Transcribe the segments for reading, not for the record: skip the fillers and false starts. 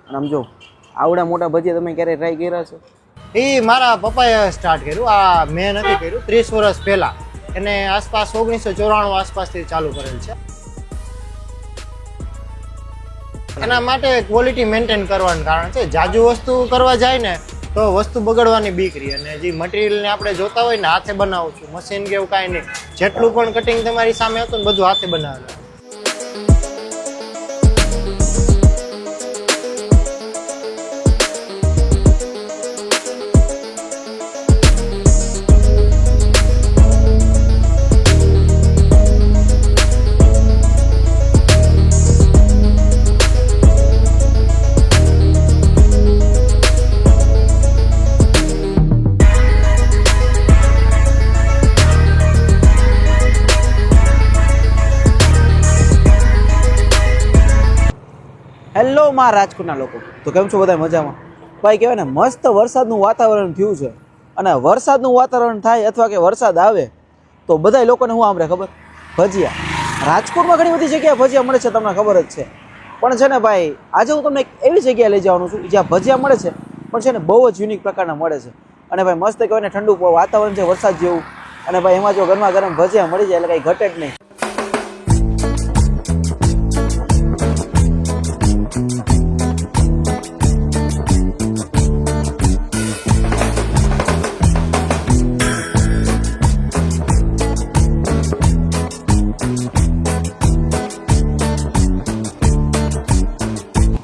અને આમ જો આવડા મોટા ભજીયા તમે ક્યારે ટ્રાય કર્યા છે? એ મારા પપ્પાએ સ્ટાર્ટ કર્યું, આ મેં નથી કર્યું. 30 વર્ષ પહેલા એને આસપાસ 1994 આસપાસથી ચાલુ કરેલ છે. એના માટે ક્વોલિટી મેન્ટેન કરવાનું કારણ છે. જાજુ વસ્તુ કરવા જાય ને તો વસ્તુ બગડવાની બીક રહી. અને જે મટીરિયલને આપણે જોતા હોય ને હાથે બનાવું છું, મશીન કે એવું કાંઈ નહીં. જેટલું પણ કટિંગ તમારી સામે હતું ને બધું હાથે બનાવેલું. હેલો મારા રાજકોટના લોકો, તો કેમ છો બધા? મજામાં? ભાઈ કહેવાય ને મસ્ત વરસાદનું વાતાવરણ થયું છે. અને વરસાદનું વાતાવરણ થાય અથવા કે વરસાદ આવે તો બધા લોકોને શું આમરે ખબર? ભજીયા. રાજકોટમાં ઘણી બધી જગ્યાએ ભજીયા મળે છે, તમને ખબર જ છે. પણ છે ને ભાઈ, આજે હું તમને એક એવી જગ્યાએ લઈ જવાનું છું જ્યાં ભજીયા મળે છે, પણ છે ને બહુ જ યુનિક પ્રકારના મળે છે. અને ભાઈ મસ્ત કહેવાય ને ઠંડુ વાતાવરણ છે, વરસાદ જેવું. અને ભાઈ એમાં જો ગરમા ગરમ ભજીયા મળી જાય એટલે કંઈ ઘટે જ નહીં.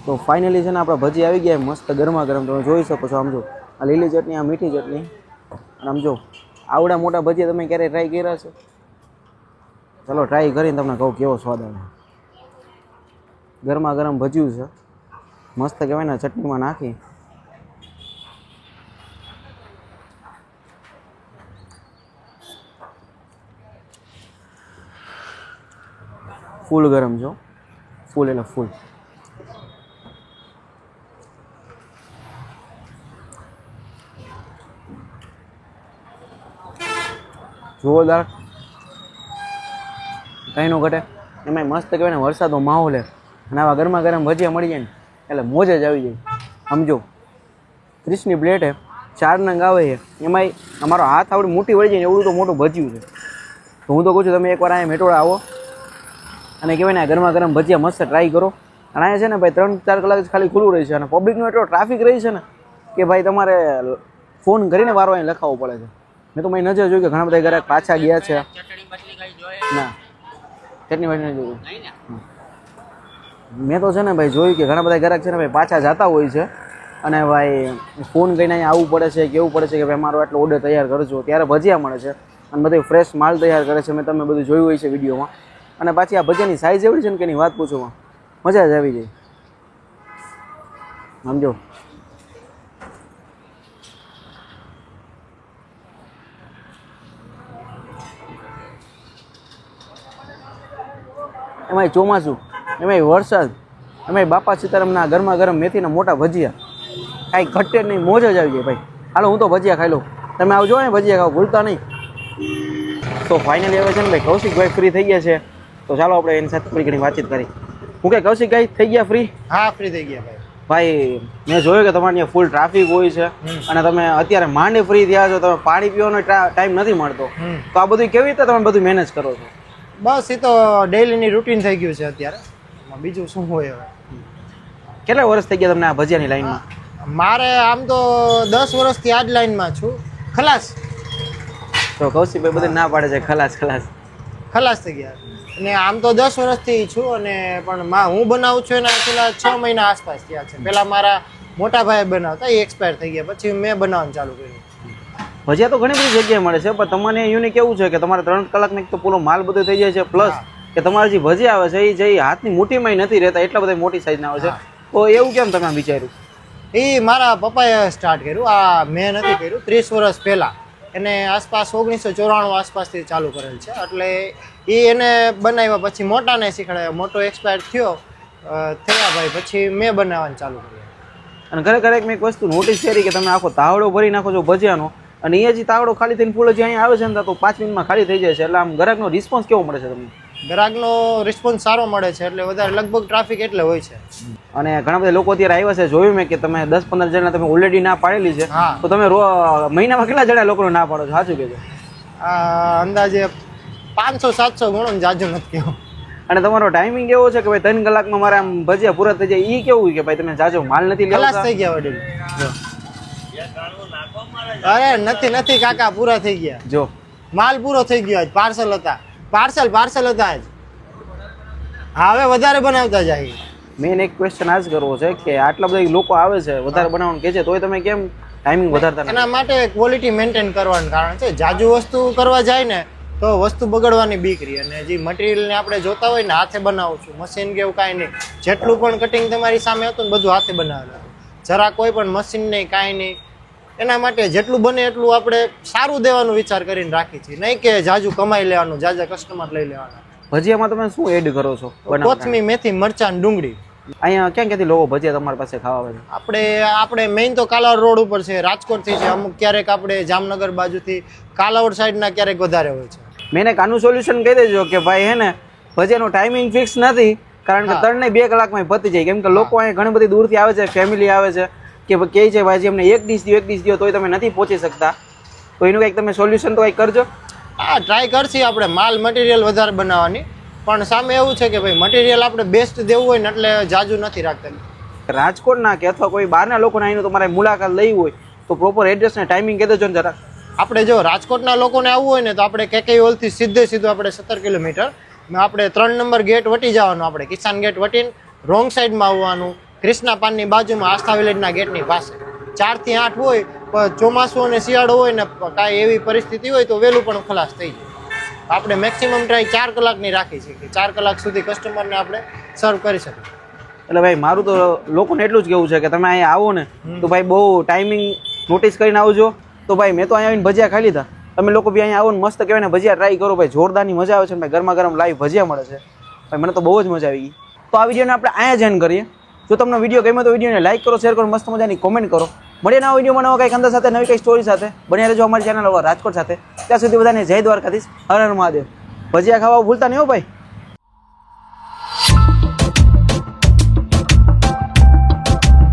તો ફાઇનલી છે ને આપણા ભજી આવી ગયા મસ્ત ગરમા ગરમ. તમે જોઈ શકો છો. આમ જો આ લીલી ચટણી, આ મીઠી ચટણી, અને આમ જો આવડા મોટા ભજીયા તમે ક્યારેય ટ્રાય કર્યા છે? ચાલો ટ્રાય કરીને તમને કહું કેવો સ્વાદ આવે. ગરમા ગરમ ભજીયું છે, મસ્ત કહેવાય ને ચટણીમાં નાખી. ફૂલ ગરમ છો, ફૂલ એટલે ફૂલ. જોરદાર, કંઈ નો ઘટે. એમાં મસ્ત કહેવાય ને વરસાદનો માહોલ છે અને આવા ગરમા ગરમ ભજીયા મળી જાય ને એટલે મોજ જ આવી જાય. સમજો 30ની પ્લેટ છે, 4 નંગ આવે છે. એમાંય અમારો હાથ આવડી મોટી વળી જાય ને એવડું તો મોટું ભજીયું છે. તો હું તો કહું છું તમે એકવાર અહીંયા મેટોડા આવો અને કહેવાય ને ગરમા ગરમ ભજીયા મસ્ત ટ્રાય કરો. અને અહીંયા છે ને ભાઈ 3-4 કલાક જ ખાલી ખુલ્લું રહે છે. અને પબ્લિકનો એટલો ટ્રાફિક રહી છે ને કે ભાઈ તમારે ફોન કરીને વારો અહીં લખાવવો પડે છે. મેં તો મારી નજર જોઈ કે ઘણા બધા ગ્રાહક પાછા ગયા છે. ના, ચટણી વાટણી નહીં જોયું. મેં તો છે ને ભાઈ જોયું કે ઘણા બધા ગ્રાહક છે ને ભાઈ પાછા જતા હોય છે. અને ભાઈ ફોન કરીને અહીંયા આવવું પડે છે, કેવું પડે છે કે ભાઈ મારો આટલો ઓર્ડર તૈયાર કરજો, ત્યારે ભજીયા મળે છે. અને બધું ફ્રેશ માલ તૈયાર કરે છે. મેં તમે બધું જોયું હોય છે વિડીયોમાં. અને પાછી આ ભજીયાની સાઇઝ એવડી છે ને કે એની વાત પૂછો, મજા જ આવી જાય. સમજો એમાંય ચોમાસું, એમાંય વરસાદ, એમાંય બાપા સીતારામના ગરમા ગરમ મેથીના મોટા ભજીયા, કાંઈ ઘટે નહીં, મોજ જ આવી જાય ભાઈ. હાલો હું તો ભજીયા ખાઈ લઉં, તમે આવજો ને ભજીયા ખાવ ભૂલતા નહીં. તો ફાઇનલી હવે છે ને ભાઈ કૌશિકભાઈ ફ્રી થઈ ગયા છે, તો ચાલો આપણે એની સાથે થોડી ઘણી વાતચીત કરી. હું કે કૌશિકભાઈ થઈ ગયા ફ્રી? હા, ફ્રી થઈ ગયા ભાઈ. ભાઈ મેં જોયું કે તમારે ત્યાં ફૂલ ટ્રાફિક હોય છે અને તમે અત્યારે માંડે ફ્રી થયા છો, તમે પાણી પીવાનો ટાઈમ નથી મળતો, તો આ બધું કેવી રીતે તમે બધું મેનેજ કરો છો? બસ એ તો ડેઈલીની રૂટીન થઈ ગયું છે અત્યારે. બીજું શું હોય હવે. કેટલા વર્ષ થઈ ગયા તમને આ ભજીયાની લાઈનમાં? મારે આમ તો 10 વર્ષથી આ જ લાઈનમાં છું. ખલાસ. તો કૌશિકભાઈ બધું ના પાડે છે ખલાસ થઈ ગયા. અને આમ તો 10 વર્ષથી છું. અને પણ હું બનાવું છું એના પેલા 6 મહિના આસપાસ થયા છે. પેલા મારા મોટા ભાઈ બનાવતા, એ એક્સપાયર થઈ ગયા, પછી મેં બનાવવાનું ચાલુ કર્યું. ભજીયા તો ઘણી બધી જગ્યાએ મળે છે, પણ તમને યુનિક એવું છે કે તમારે 3 કલાકની તો પૂરો માલ બધો થઈ જાય છે. પ્લસ કે તમારે જે ભજીયા આવે છે એ જે હાથની મુઠ્ઠીમાં નથી રહેતા, એટલા બધા મોટી સાઈઝના આવે છે. તો એવું કેમ તમે વિચાર્યું? એ મારા પપ્પાએ સ્ટાર્ટ કર્યું, આ મેં નથી કર્યું. 30 વર્ષ પહેલા એને આસપાસ 1994 આસપાસથી ચાલુ કરેલ છે. એટલે એ એને બનાવ્યા, પછી મોટાને શીખવાડ્યા, મોટો એક્સપાયર થયા ભાઈ, પછી મેં બનાવવાનું ચાલુ કર્યું. અને ખરેખર મેં એક વસ્તુ નોટિસ કરી કે તમે આખો તાવડો ભરી નાખો છો ભજીયાનો, અને એ જે તાવડો ખાલી થઈને ફૂલ જે અહીંયા આવે છે ને તો 5 મિનિટમાં ખાલી થઈ જાય છે. એટલે આમ ગ્રાહકનો રિસ્પોન્સ કેવો મળે છે તમને? ગ્રાહકનો રિસ્પોન્સ સારો મળે છે એટલે વધારે લગભગ ટ્રાફિક એટલે હોય છે. અને ઘણા બધા લોકો અત્યારે આવ્યા છે, જોયું મેં કે તમે 10-15 જણા તમે ઓલરેડી ના પાડેલી છે. હા. તો તમે મહિનામાં કેટલા જણા લોકોને ના પાડો છો? સાચું કહેજો. અંદાજે 500-700 ગણો ને, જાજુ નથી કહેવું. અને તમારો ટાઈમિંગ એવો છે કે ભાઈ 3 કલાકમાં મારા આમ ભજીયા પૂરા થઈ જાય, એ કેવું કે ભાઈ તમે જાજો માલ નથી ખલાસ લેતા? થઈ ગયા વડીલ. અરે નથી કાકા, પૂરા થઈ ગયા. જો માલ પૂરો થઈ ગયો. આજ પાર્સલ હતા, પાર્સલ હતા આજ. હવે વધારે બનાવતા જાય. મેન એક ક્વેશ્ચન આ જ કરવો છે કે આટલા બધા લોકો આવે છે વધારે બનાવવાનું કહે છે, તોય તમે કેમ ટાઈમિંગ વધારતા નથી? એના માટે ક્વોલિટી મેન્ટેન કરવાનું કારણ છે. જાજુ વસ્તુ કરવા જાય ને તો વસ્તુ બગડવાની બીક રહી. અને જે મટીરિયલને આપણે જોતા હોય ને, હાથે બનાવું છું, મશીન કે એવું કાંઈ નહીં. જેટલું પણ કટિંગ તમારી સામે હતું ને બધું હાથે બનાવેલું, જરા કોઈ પણ મશીન નહીં, કાંઈ નહીં. એના માટે જેટલું બને એટલું આપણે સારું દેવાનું વિચાર કરીને રાખી છીએ, નહીં કે જાજુ કમાઈ લેવાનું, જાજા કસ્ટમર લઈ લેવાના. ભજીયામાં તમે શું એડ કરો છો? કોથમીર, મેથી, મરચાં, ડુંગળી. અહીંયા ક્યાંથી લોકો ભજીયા તમારી પાસે ખાવા આવે છે? આપણે મેઇન તો કાલાવડ રોડ ઉપર છે, રાજકોટથી છે, અમુક ક્યારેક આપણે જામનગર બાજુથી કાલાવડ સાઈડના ક્યારેક વધારે હોય છે. મેં એક આનું સોલ્યુશન કહી દેજો કે ભાઈ હે ને ભજીયાનો ટાઈમિંગ ફિક્સ નથી, કારણ કે 3 ને 2 કલાકમાં પતી જાય. કેમ કે લોકો અહીંયા ઘણી બધી દૂરથી આવે છે, ફેમિલી આવે છે કે કહે છે ભાઈ અમને એક ડીશ દો તોય તમે નથી પહોંચી શકતા. તો એનું કંઈક તમે સોલ્યુશન તો કંઈક કરજો. હા, ટ્રાય કરશી આપણે માલ મટીરિયલ વધારે બનાવવાની, પણ સામે એવું છે કે ભાઈ મટીરિયલ આપણે બેસ્ટ દેવું હોય ને એટલે જાજુ નથી રાખતા. રાજકોટના કે અથવા કોઈ બહારના લોકોને આવીને તમારે મુલાકાત લઈ હોય તો પ્રોપર એડ્રેસ ને ટાઈમિંગ કહી દેજો ને જરા. આપણે જો રાજકોટના લોકોને આવવું હોય ને તો આપણે કેકે હોલથી સીધું આપણે 17 કિલોમીટર આપણે 3 નંબર ગેટ વટી જવાનું. આપણે કિસાન ગેટ વટીને રોંગ સાઈડમાં આવવાનું, કૃષ્ણા પાનની બાજુમાં આસ્થા વિલેજના ગેટની પાસે. 4 થી 8 હોય, પણ ચોમાસું અને શિયાળો હોય ને કાંઈ એવી પરિસ્થિતિ હોય તો વહેલું પણ ખલાસ થઈ જાય. આપણે મેક્સિમમ ટ્રાય 4 કલાકની રાખી છે કે 4 કલાક સુધી કસ્ટમરને આપણે સર્વ કરી શકીએ. એટલે ભાઈ મારું તો લોકોને એટલું જ કહેવું છે કે તમે અહીંયા આવો ને તો ભાઈ બહુ ટાઈમિંગ નોટિસ કરીને આવજો. તો ભાઈ મેં તો અહીંયા આવીને ભજીયા ખાઈ લીધા, તમે લોકો બી અહીંયા આવો ને મસ્ત કહેવાય ને ભજીયા ટ્રાય કરો ભાઈ, જોરદારની મજા આવે છે. ભાઈ ગરમા ગરમ લાઈવ ભજીયા મળે છે ભાઈ, મને તો બહુ જ મજા આવી ગઈ. તો આ વિડીયોને આપણે અહીંયા જ એન્ડ કરીએ. જો તમને વિડીયો ગમ્યો તો વિડીયોને લાઈક કરો, શેર કરો, મસ્ત મજાની કોમેન્ટ કરો. મળીએ નવા વિડીયોમાં નવા કંઈક અંદર સાથે, નવી કંઈક સ્ટોરી સાથે. બન્યા રહેજો અમારી ચેનલ રાજકોટ સાથે. ત્યાં સુધી બધાને જય દ્વારકાધીશ, હર હર મહાદેવ. ભજીયા ખાવા ભૂલતા નહીં હો ભાઈ.